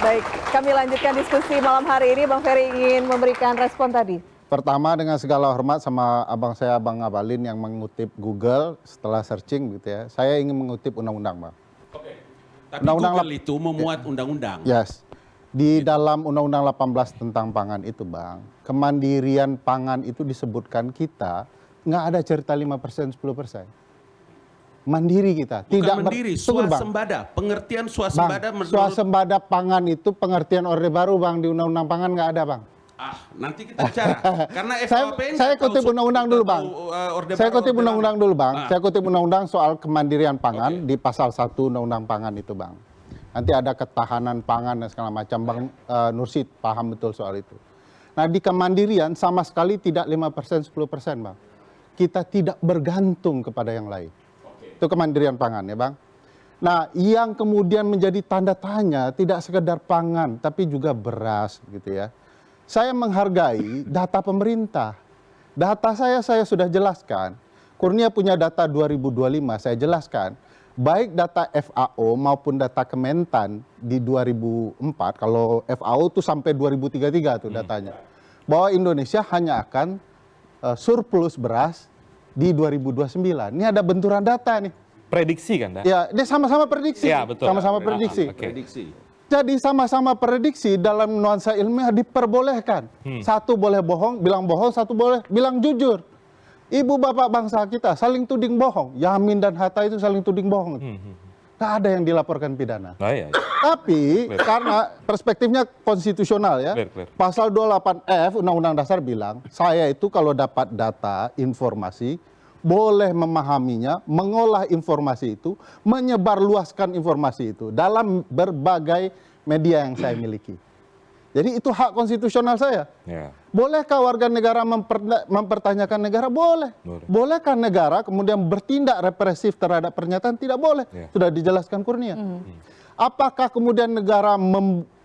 Baik, kami lanjutkan diskusi malam hari ini. Bang Ferry ingin memberikan respon tadi. Pertama, dengan segala hormat sama abang saya, Bang Abalin, yang mengutip Google setelah searching gitu ya. Saya ingin mengutip undang-undang, Bang. Oke. Tapi Google itu memuat undang-undang. Yes. Di dalam Undang-Undang 18 tentang pangan itu, Bang, kemandirian pangan itu disebutkan kita nggak ada cerita 5%, 10%. Mandiri kita. Bukan tidak mandiri, swasembada. Pengertian swasembada Bang, menurut... swasembada pangan itu pengertian Orde Baru, Bang. Di Undang-Undang Pangan nggak ada, Bang. Nanti kita bicara. Karena FKP saya kutip undang-undang dulu, Bang. Saya kutip undang-undang dulu, Bang. Saya kutip undang-undang soal kemandirian pangan di pasal 1 Undang-Undang Pangan itu, Bang. Nanti ada ketahanan pangan dan segala macam. Bang Nursid paham betul soal itu. Nah, di kemandirian sama sekali tidak 5%, 10%, Bang. Kita tidak bergantung kepada yang lain. Itu kemandirian pangan ya, Bang. Nah, yang kemudian menjadi tanda tanya tidak sekedar pangan, tapi juga beras gitu ya. Saya menghargai data pemerintah. Data saya sudah jelaskan. Kurnia punya data 2025, saya jelaskan. Baik data FAO maupun data Kementan di 2004, kalau FAO itu sampai 2033 tuh datanya. Bahwa Indonesia hanya akan surplus beras di 2029. Ini ada benturan data nih. Prediksi kan, Dah? Ya, dia sama-sama prediksi. Ya, betul. Sama-sama prediksi. Prediksi. Jadi sama-sama prediksi dalam nuansa ilmiah diperbolehkan. Satu boleh bohong, satu boleh bilang jujur. Ibu bapak bangsa kita saling tuding bohong. Yamin dan Hatta itu saling tuding bohong. Nggak ada yang dilaporkan pidana. Oh, iya. Tapi karena perspektifnya konstitusional ya. Clear. Pasal 28F Undang-Undang Dasar bilang, saya itu kalau dapat data, informasi, boleh memahaminya, mengolah informasi itu, menyebarluaskan informasi itu dalam berbagai media yang saya miliki. Jadi itu hak konstitusional saya. Ya. Bolehkah warga negara mempertanyakan negara? Boleh. Bolehkah negara kemudian bertindak represif terhadap pernyataan? Tidak boleh. Ya. Sudah dijelaskan Kurnia. Apakah kemudian negara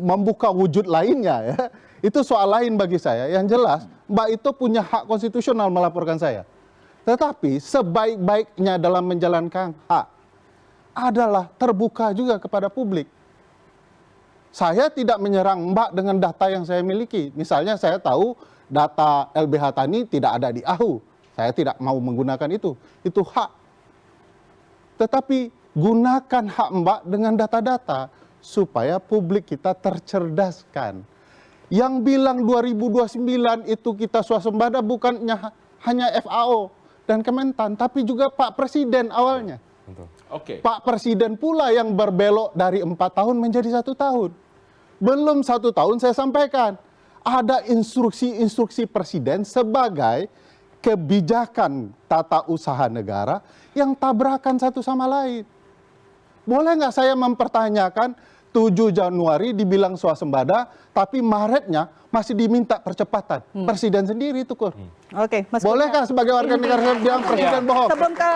membuka wujud lainnya ya? Itu soal lain bagi saya. Yang jelas, Mbak itu punya hak konstitusional melaporkan saya. Tetapi sebaik-baiknya dalam menjalankan hak adalah terbuka juga kepada publik. Saya tidak menyerang Mbak dengan data yang saya miliki. Misalnya saya tahu data LBH Tani tidak ada di AHU. Saya tidak mau menggunakan itu. Itu hak. Tetapi gunakan hak Mbak dengan data-data supaya publik kita tercerdaskan. Yang bilang 2029 itu kita swasembada bukannya hanya FAO dan Kementan, tapi juga Pak Presiden awalnya. Oke. Pak Presiden pula yang berbelok dari 4 tahun menjadi 1 tahun. Belum 1 tahun saya sampaikan, ada instruksi-instruksi Presiden sebagai kebijakan tata usaha negara yang tabrakan satu sama lain. Boleh nggak saya mempertanyakan 7 Januari dibilang swasembada, tapi Maretnya masih diminta percepatan. Presiden sendiri itu, Kur. Oke, Mas Bolehkah sebagai warga negara saya bilang Presiden bohong? Sebelum ke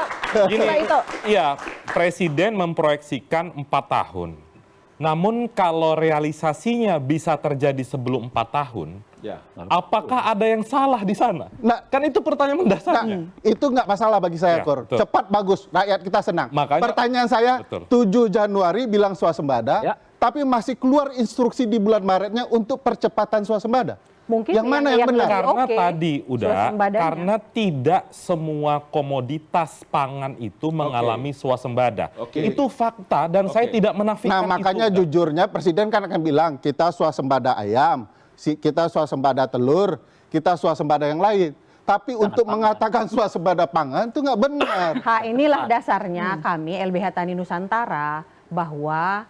Gini, itu. iya, Presiden memproyeksikan 4 tahun. Namun kalau realisasinya bisa terjadi sebelum 4 tahun, Ya. apakah ada yang salah di sana? Nah, Kan itu pertanyaan mendasarnya. itu nggak masalah bagi saya, Ya, Kur. betul. Cepat, bagus, rakyat kita senang. Makanya- Pertanyaan saya, Betul. 7 Januari bilang swasembada, Ya. tapi masih keluar instruksi di bulan Maretnya untuk percepatan swasembada. Mungkin yang mana yang benar? Karena Oke, tadi udah, swasembadanya. karena tidak semua komoditas pangan itu mengalami swasembada. Oke. Itu fakta dan saya tidak menafikan Nah, makanya itu. jujurnya Presiden kan akan bilang, kita swasembada ayam, kita swasembada telur, kita swasembada yang lain. Tapi untuk mengatakan swasembada pangan itu nggak benar. Inilah dasarnya kami LBH Tani Nusantara bahwa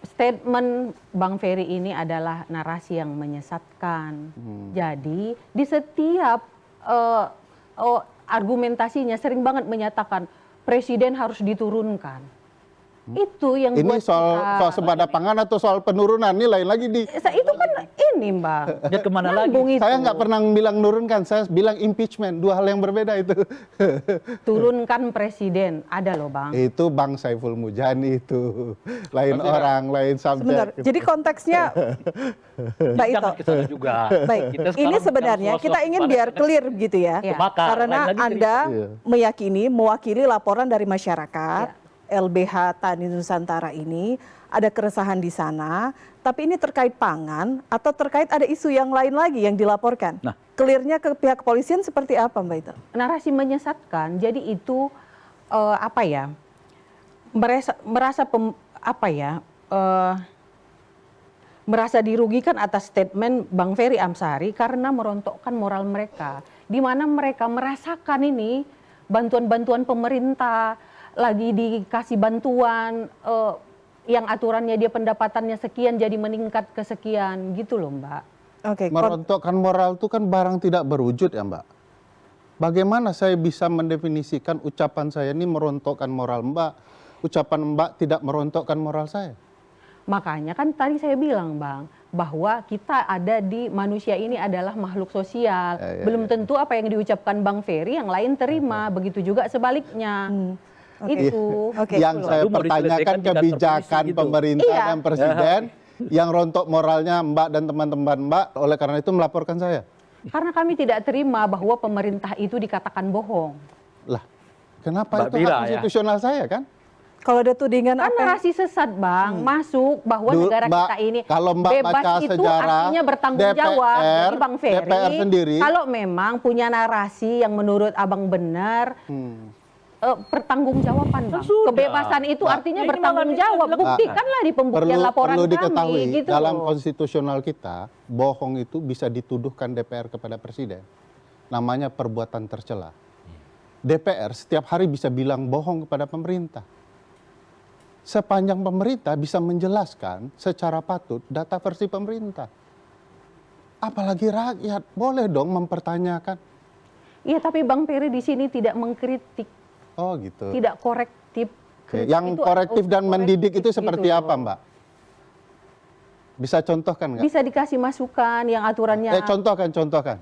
statement Bang Ferry ini adalah narasi yang menyesatkan. Jadi di setiap argumentasinya sering banget menyatakan Presiden harus diturunkan. Itu yang Ini buat soal kita- swasembada pangan atau soal penurunan? Ini lain lagi di... Itu kan ini Mbak. Dia kemana lagi? Nyambung itu. Saya nggak pernah bilang nurunkan, saya bilang impeachment. 2 hal yang berbeda itu. Turunkan Presiden, ada loh Bang. Itu Bang Saiful Mujani itu. Lain orang, lain Sebentar. subjek. Jadi konteksnya, Mbak Ito. Jangan ke sana juga. Baik, Kita sekarang ini sebenarnya bicara kita soal ingin swasembada. biar clear begitu ya. Ya. Makar, Karena lain lagi Anda Iya. mewakili laporan dari masyarakat, LBH Tani Nusantara ini ada keresahan di sana, tapi ini terkait pangan atau terkait ada isu yang lain lagi yang dilaporkan? Nah. Clearnya ke pihak kepolisian seperti apa, Mbak Ita? Narasi menyesatkan, jadi itu merasa dirugikan atas statement Bang Ferry Amsari karena merontokkan moral mereka, di mana mereka merasakan ini bantuan-bantuan pemerintah, lagi dikasih bantuan yang aturannya dia pendapatannya sekian jadi meningkat ke sekian gitu loh, Mbak. Oke. Merontokkan moral itu kan barang tidak berwujud ya, Mbak. Bagaimana saya bisa mendefinisikan ucapan saya ini merontokkan moral Mbak, ucapan Mbak tidak merontokkan moral saya? Makanya kan tadi saya bilang, Bang, bahwa kita ada di manusia ini adalah makhluk sosial. Belum tentu apa yang diucapkan Bang Ferry yang lain terima, begitu juga sebaliknya. Itu. Yang saya Itu mau pertanyakan diselesaikan di kantor kebijakan polisi gitu. pemerintah Iya. dan presiden yang rontok moralnya Mbak dan teman-teman Mbak, oleh karena itu melaporkan saya. Karena kami tidak terima bahwa pemerintah itu dikatakan bohong. Lah, kenapa Mbak itu hak Mira, ya. konstitusional saya kan? Kalau ada tudingan Kan apa? narasi sesat, Bang, masuk bahwa negara Mbak, kita ini kalau Mbak bebas baca itu sejarah, artinya bertanggung DPR, jawab. Jadi Bang Ferry, DPR sendiri, kalau memang punya narasi yang menurut Abang benar, pertanggungjawaban, Bang. Sudah. Kebebasan itu Mbak, artinya ini bertanggung malah jawab. dilakukan. Buktikanlah di pembuktian laporan perlu kami. diketahui Gitu dalam loh. konstitusional kita, bohong itu bisa dituduhkan DPR kepada presiden. Namanya perbuatan tercela. DPR setiap hari bisa bilang bohong kepada pemerintah. Sepanjang pemerintah bisa menjelaskan secara patut data versi pemerintah. Apalagi rakyat, boleh dong mempertanyakan. Iya, tapi Bang Ferry di sini tidak mengkritik, Oh gitu. tidak korektif. Oke, yang Itu korektif dan mendidik itu korektif seperti gitu apa, loh. Mbak? Bisa contohkan nggak? Bisa dikasih masukan yang aturannya. Contohkan.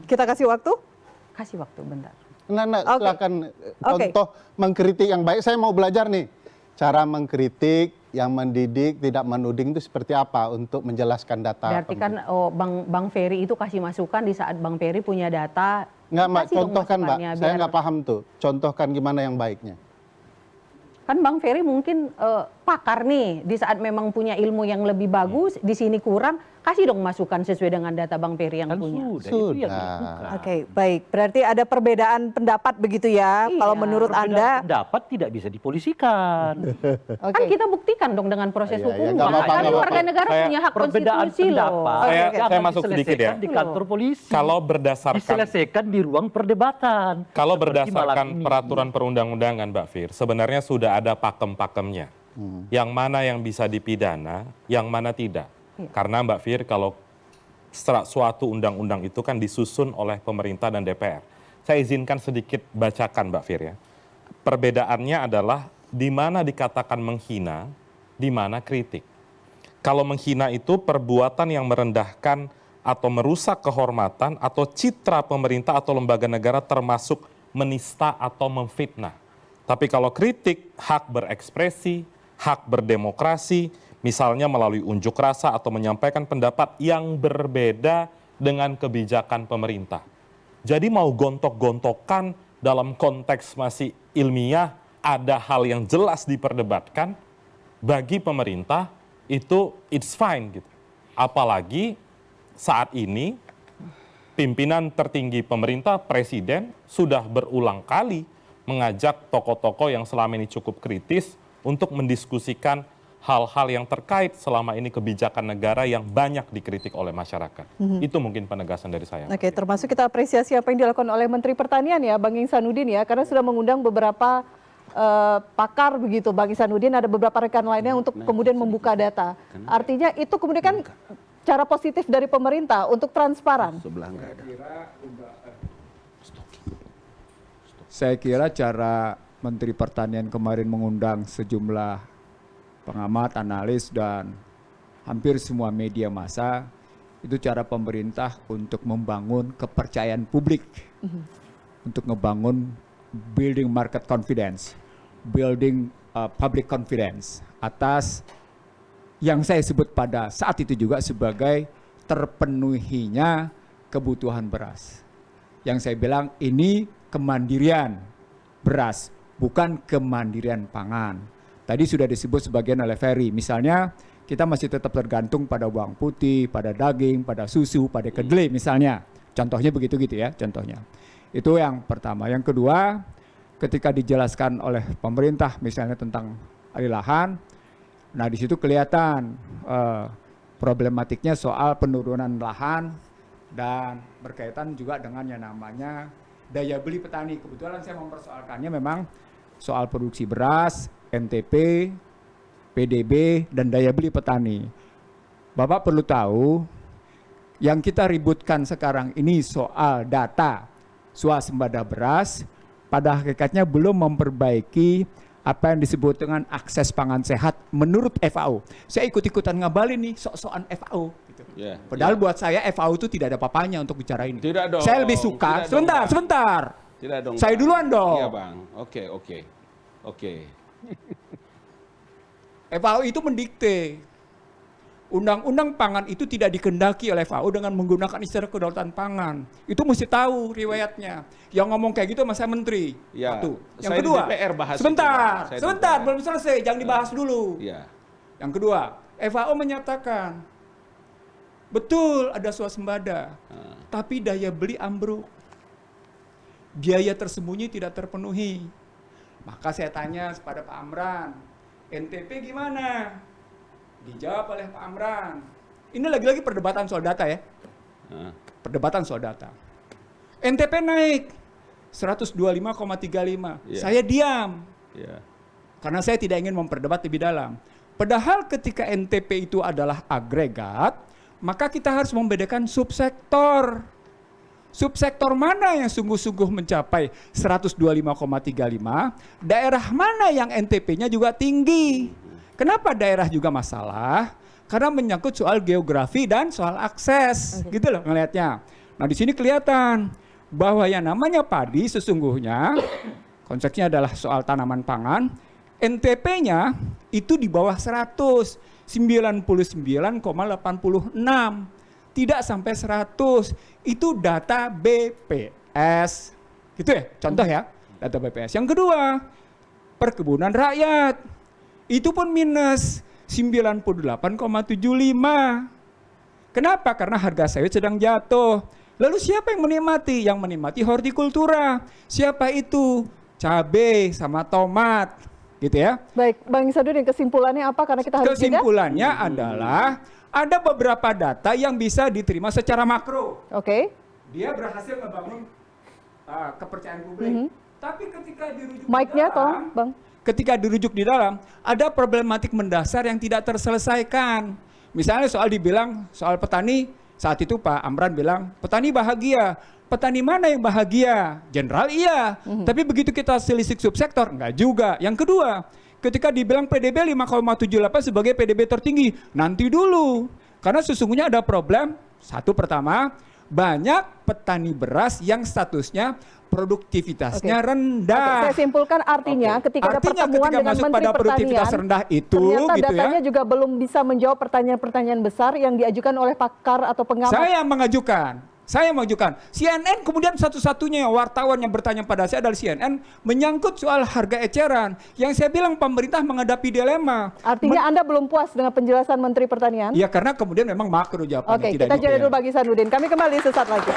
Kita kasih waktu? Kasih waktu bentar. Nah, Oke. silakan Oke. contoh mengkritik yang baik. Saya mau belajar nih. Cara mengkritik yang mendidik, tidak menuding itu seperti apa untuk menjelaskan data. Berarti kan Bang Ferry itu kasih masukan di saat Bang Ferry punya data. Nggak, Mbak, kasih dong contohkan, Mbak. masukannya, Saya biar- nggak paham tuh. Contohkan gimana yang baiknya. Kan Bang Ferry mungkin pakar nih, di saat memang punya ilmu yang lebih bagus, di sini kurang, kasih dong masukan sesuai dengan data Bang Ferry yang Kan punya. itu yang Sudah. dilakukan. Oke, baik. Berarti ada perbedaan pendapat begitu ya. Iya. Kalau menurut Perbedaan Anda, pendapat tidak bisa dipolisikan. oke. Kan kita buktikan dong dengan proses Iya, iya, hukum. nggak apa-apa, Kan nggak warga apa-apa. negara Saya- punya hak Perbedaan konstitusi loh. pendapat Saya jangan masuk sedikit ya. diselesaikan di kantor polisi. Kalau berdasarkan diselesaikan di ruang perdebatan. Kalau Seperti malam berdasarkan ini. peraturan perundang-undangan, Mbak Fir, sebenarnya sudah ada pakem-pakemnya. Yang mana yang bisa dipidana, yang mana tidak. Karena Mbak Fir, kalau suatu undang-undang itu kan disusun oleh pemerintah dan DPR. Saya izinkan sedikit bacakan, Mbak Fir ya. Perbedaannya adalah di mana dikatakan menghina, di mana kritik. Kalau menghina itu perbuatan yang merendahkan atau merusak kehormatan atau citra pemerintah atau lembaga negara termasuk menista atau memfitnah. Tapi kalau kritik, hak berekspresi, hak berdemokrasi, misalnya melalui unjuk rasa atau menyampaikan pendapat yang berbeda dengan kebijakan pemerintah. Jadi mau gontok-gontokan dalam konteks masih ilmiah, ada hal yang jelas diperdebatkan, bagi pemerintah itu it's fine gitu. Apalagi saat ini pimpinan tertinggi pemerintah, presiden, sudah berulang kali mengajak tokoh-tokoh yang selama ini cukup kritis untuk mendiskusikan hal-hal yang terkait selama ini kebijakan negara yang banyak dikritik oleh masyarakat. Itu mungkin penegasan dari saya. Oke, termasuk kita apresiasi apa yang dilakukan oleh Menteri Pertanian ya, Bang Ihsanuddin ya, karena sudah mengundang beberapa pakar begitu, Bang Ihsanuddin, ada beberapa rekan lainnya untuk kemudian membuka data. Artinya itu kemudian kan cara positif dari pemerintah untuk transparan. Saya kira cara Menteri Pertanian kemarin mengundang sejumlah pengamat, analis, dan hampir semua media massa, itu cara pemerintah untuk membangun kepercayaan publik, untuk ngebangun building market confidence, building public confidence atas yang saya sebut pada saat itu juga sebagai terpenuhinya kebutuhan beras. Yang saya bilang ini kemandirian beras, bukan kemandirian pangan. Tadi sudah disebut sebagian oleh Ferry, misalnya kita masih tetap tergantung pada bawang putih, pada daging, pada susu, pada kedelai misalnya. Contohnya begitu gitu ya, contohnya. Itu yang pertama. Yang kedua, ketika dijelaskan oleh pemerintah misalnya tentang alih lahan, nah di situ kelihatan problematiknya soal penurunan lahan dan berkaitan juga dengan yang namanya daya beli petani. Kebetulan saya mempersoalkannya memang soal produksi beras, NTP, PDB, dan daya beli petani. Bapak perlu tahu, yang kita ributkan sekarang ini soal data swasembada beras, pada hakikatnya belum memperbaiki apa yang disebut dengan akses pangan sehat menurut FAO. Saya ikut-ikutan ngabalin nih sok-sokan FAO. Gitu. Yeah, Padahal buat saya FAO itu tidak ada papanya untuk bicara ini. Tidak dong. Saya lebih suka, Tidak dong, Bang. sebentar. Tidak dong. Saya Bang. duluan dong. Iya Bang, oke. FAO itu mendikte. Undang-undang pangan itu tidak dikendaki oleh FAO dengan menggunakan istilah kedaulatan pangan. Itu mesti tahu riwayatnya. Yang ngomong kayak gitu sama saya menteri. Ya, Satu. Yang saya di kedua, DPR bahas itu, sebentar, Bang. Saya di sebentar, DPR. belum selesai, jangan dibahas dulu. Iya. Yang kedua, FAO menyatakan betul ada swasembada, tapi daya beli ambruk. Biaya tersembunyi tidak terpenuhi. Maka saya tanya kepada Pak Amran, NTP gimana? Dijawab oleh Pak Amran. Ini lagi-lagi perdebatan soal data ya. Perdebatan soal data. NTP naik 125,35. Iya. Saya diam. Iya. Karena saya tidak ingin memperdebat lebih dalam. Padahal ketika NTP itu adalah agregat, maka kita harus membedakan subsektor. Subsektor mana yang sungguh-sungguh mencapai 125,35, daerah mana yang NTP-nya juga tinggi. Kenapa daerah juga masalah? Karena menyangkut soal geografi dan soal akses, gitu loh ngelihatnya. Nah di sini kelihatan bahwa yang namanya padi sesungguhnya konteksnya adalah soal tanaman pangan, NTP-nya itu di bawah 100, 99,86, tidak sampai 100. Itu data BPS, gitu ya? Contoh ya, data BPS. Yang kedua, perkebunan rakyat. Itu pun minus 98,75. Kenapa? Karena harga sawit sedang jatuh. Lalu siapa yang menikmati? Yang menikmati hortikultura. Siapa itu? Cabai sama tomat. Gitu ya. Baik, Bang Ihsanuddin, kesimpulannya apa? Karena kita harus jeda. Kesimpulannya adalah ada beberapa data yang bisa diterima secara makro. Oke. Dia berhasil membangun kepercayaan publik. Tapi ketika dirujuk Mic-nya di dalam, tolong, Bang. ketika dirujuk di dalam, ada problematik mendasar yang tidak terselesaikan. Misalnya soal dibilang, soal petani, saat itu Pak Amran bilang, petani bahagia. Petani mana yang bahagia? Jenderal iya. Tapi begitu kita selisih subsektor, enggak juga. Yang kedua, ketika dibilang PDB 5,78 sebagai PDB tertinggi, nanti dulu. Karena sesungguhnya ada problem, satu pertama, banyak petani beras yang statusnya produktivitasnya rendah. Oke, saya simpulkan artinya ketika ada pertemuan ketika dengan masuk Menteri pada produktivitas Pertanian, rendah itu, ternyata gitu datanya ya. juga belum bisa menjawab pertanyaan-pertanyaan besar yang diajukan oleh pakar atau pengamat. Saya mengajukan. CNN kemudian satu-satunya wartawan yang bertanya pada saya adalah CNN menyangkut soal harga eceran. Yang saya bilang pemerintah menghadapi dilema. Artinya Anda belum puas dengan penjelasan Menteri Pertanian? Ya karena kemudian memang makro jawabannya Oke, tidak kita jeda detail. dulu Bang Ihsanuddin. Kami kembali sesaat lagi.